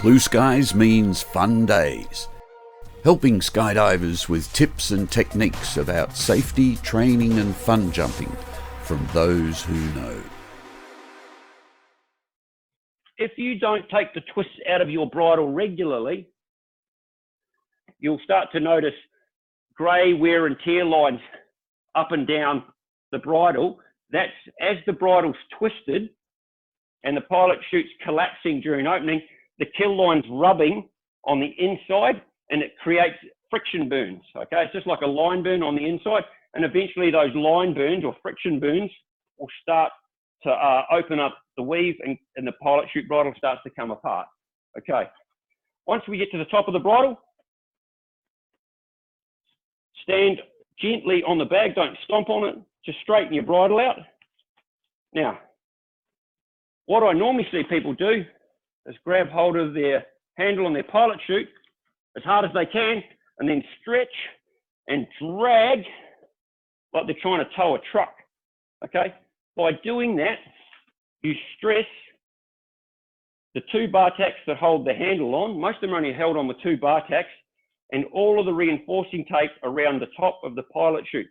Blue skies means fun days. Helping skydivers with tips and techniques about safety, training and fun jumping from those who know. If you don't take the twists out of your bridle regularly, you'll start to notice grey wear and tear lines up and down the bridle. That's as the bridle's twisted and the pilot chute's collapsing during opening, the kill line's rubbing on the inside and it creates friction burns, okay? It's just like a line burn on the inside, and eventually those line burns or friction burns will start to open up the weave and the pilot chute bridle starts to come apart, okay? Once we get to the top of the bridle, stand gently on the bag, don't stomp on it, just straighten your bridle out. Now, what I normally see people do is grab hold of their handle on their pilot chute as hard as they can and then stretch and drag like they're trying to tow a truck, okay? By doing that, you stress the two bar tacks that hold the handle on. Most of them are only held on with two bar tacks, and all of the reinforcing tape around the top of the pilot chute.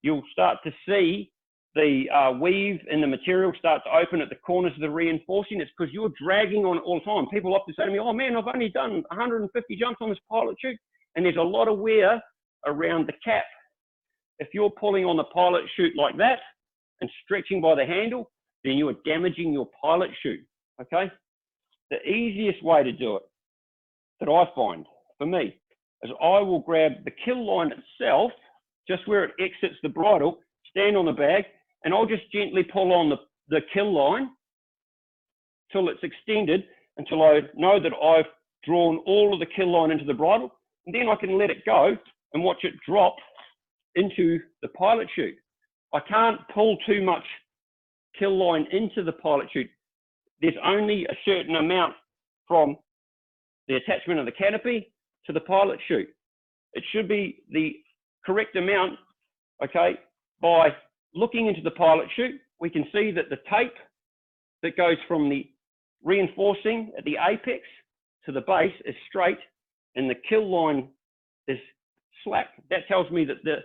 You'll start to see the weave in the material start to open at the corners of the reinforcing. It's because you're dragging on it all the time. People often say to me, oh man, I've only done 150 jumps on this pilot chute, and there's a lot of wear around the cap. If you're pulling on the pilot chute like that and stretching by the handle, then you are damaging your pilot chute, okay? The easiest way to do it, that I find, for me, is I will grab the kill line itself, just where it exits the bridle, stand on the bag, and I'll just gently pull on the kill line till it's extended, until I know that I've drawn all of the kill line into the bridle, and then I can let it go and watch it drop into the pilot chute. I can't pull too much kill line into the pilot chute. There's only a certain amount from the attachment of the canopy to the pilot chute. It should be the correct amount, okay? By looking into the pilot chute, we can see that the tape that goes from the reinforcing at the apex to the base is straight and the kill line is slack. That tells me that the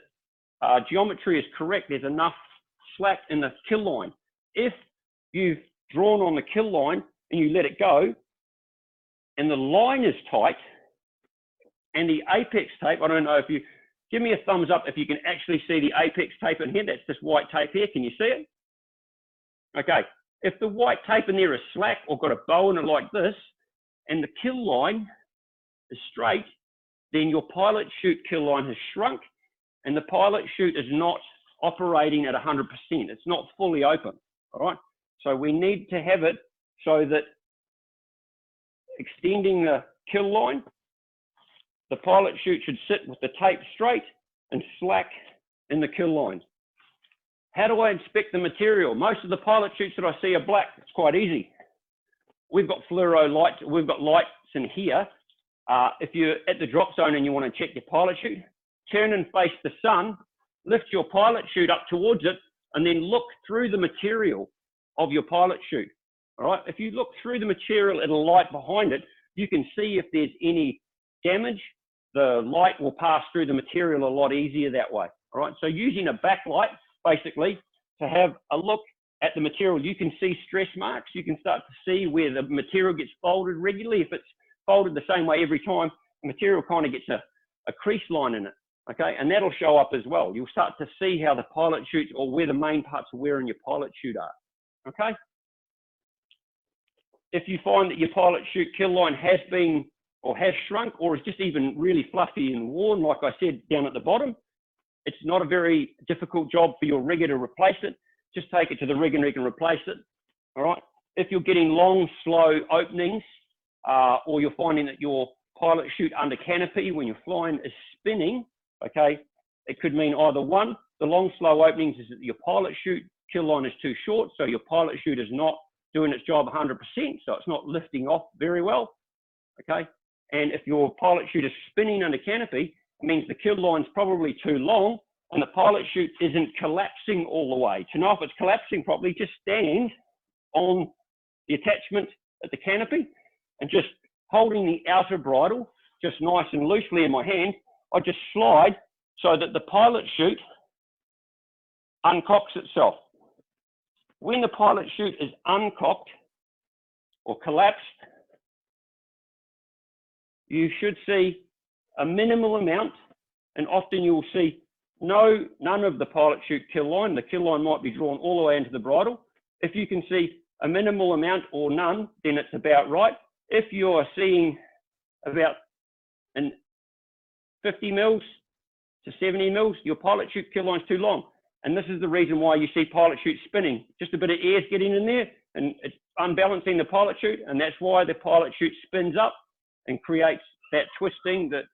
geometry is correct. There's enough slack in the kill line. If you've drawn on the kill line and you let it go and the line is tight and the apex tape, I don't know if you, give me a thumbs up if you can actually see the apex tape in here. That's this white tape here. Can you see it? Okay. If the white tape in there is slack or got a bow in it like this, and the kill line is straight, then your pilot chute kill line has shrunk and the pilot chute is not operating at 100%. It's not fully open, all right? So we need to have it so that extending the kill line, the pilot chute should sit with the tape straight and slack in the kill line. How do I inspect the material? Most of the pilot chutes that I see are black. It's quite easy. We've got fluoro lights. We've got lights in here. If you're at the drop zone and you want to check your pilot chute, turn and face the sun, lift your pilot chute up towards it, and then look through the material of your pilot chute. All right. If you look through the material at a light behind it, you can see if there's any damage. The light will pass through the material a lot easier that way. All right. So using a backlight, basically, to have a look at the material, you can see stress marks. You can start to see where the material gets folded regularly. If it's folded the same way every time, the material kind of gets a crease line in it. Okay. And that'll show up as well. You'll start to see how the pilot chute or where the main parts of wear in your pilot chute are. Okay. If you find that your pilot chute kill line has been or has shrunk or is just even really fluffy and worn, like I said down at the bottom, it's not a very difficult job for your rigger to replace it. Just take it to the rig and he can replace it. All right. If you're getting long, slow openings, or you're finding that your pilot chute under canopy when you're flying is spinning, okay, it could mean either one, the long, slow openings is that your pilot chute kill line is too short, so your pilot chute is not doing its job 100%, so it's not lifting off very well, okay? And if your pilot chute is spinning under canopy, it means the kill line's probably too long and the pilot chute isn't collapsing all the way. To know if it's collapsing properly, just stand on the attachment at the canopy and just holding the outer bridle just nice and loosely in my hand, I just slide so that the pilot chute uncocks itself. When the pilot chute is uncocked or collapsed, you should see a minimal amount, and often you'll see none of the pilot chute kill line. The kill line might be drawn all the way into the bridle. If you can see a minimal amount or none, then it's about right. If you're seeing about 50 mils to 70 mils, your pilot chute kill line's too long. And this is the reason why you see pilot chute spinning. Just a bit of air's getting in there and it's unbalancing the pilot chute, and that's why the pilot chute spins up and creates that twisting that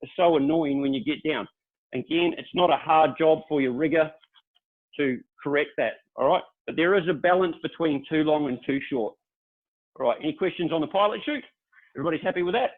is so annoying when you get down. Again, it's not a hard job for your rigger to correct that, all right? But there is a balance between too long and too short. All right, any questions on the pilot chute? Everybody's happy with that?